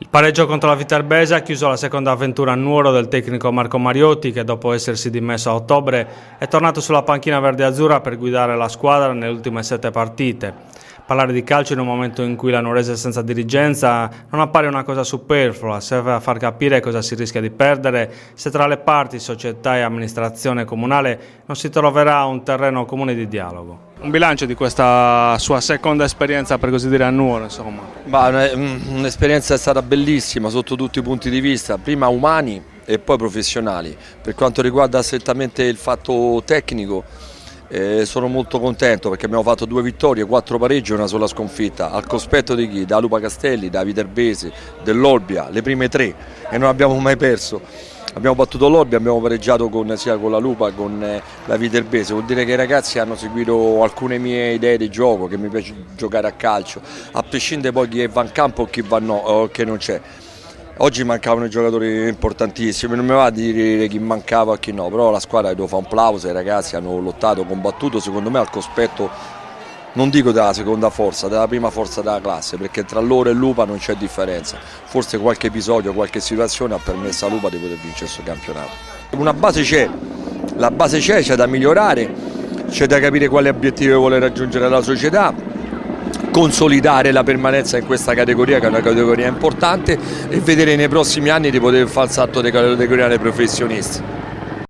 Il pareggio contro la Viterbese ha chiuso la seconda avventura a Nuoro del tecnico Marco Mariotti, che dopo essersi dimesso a ottobre è tornato sulla panchina verde-azzurra per guidare la squadra nelle ultime 7 partite. Parlare di calcio in un momento in cui la nuorese è senza dirigenza non appare una cosa superflua, serve a far capire cosa si rischia di perdere se tra le parti, società e amministrazione comunale non si troverà un terreno comune di dialogo. Un bilancio di questa sua seconda esperienza, per così dire, a Nuoro, insomma. Un'esperienza è stata bellissima sotto tutti i punti di vista, prima umani e poi professionali. Per quanto riguarda strettamente il fatto tecnico, sono molto contento perché abbiamo fatto 2 vittorie, 4 pareggi e una sola sconfitta, al cospetto di chi? Da Lupa Castelli, da Viterbese, dell'Olbia, le prime 3 e non abbiamo mai perso. Abbiamo battuto l'Olbia, abbiamo pareggiato sia con la Lupa che con la Viterbese, vuol dire che i ragazzi hanno seguito alcune mie idee di gioco, che mi piace giocare a calcio, a prescindere poi chi va in campo o chi va no, o che non c'è. Oggi mancavano i giocatori importantissimi, non mi va a dire chi mancava e chi no, però la squadra devo fare un plauso, i ragazzi hanno lottato, combattuto, secondo me al cospetto, non dico della seconda forza, della prima forza della classe, perché tra loro e Lupa non c'è differenza, forse qualche episodio, qualche situazione ha permesso a Lupa di poter vincere questo campionato. Una base c'è, la base c'è da migliorare, c'è da capire quali obiettivi vuole raggiungere la società, consolidare la permanenza in questa categoria che è una categoria importante e vedere nei prossimi anni di poter fare il salto di categoria dei professionisti.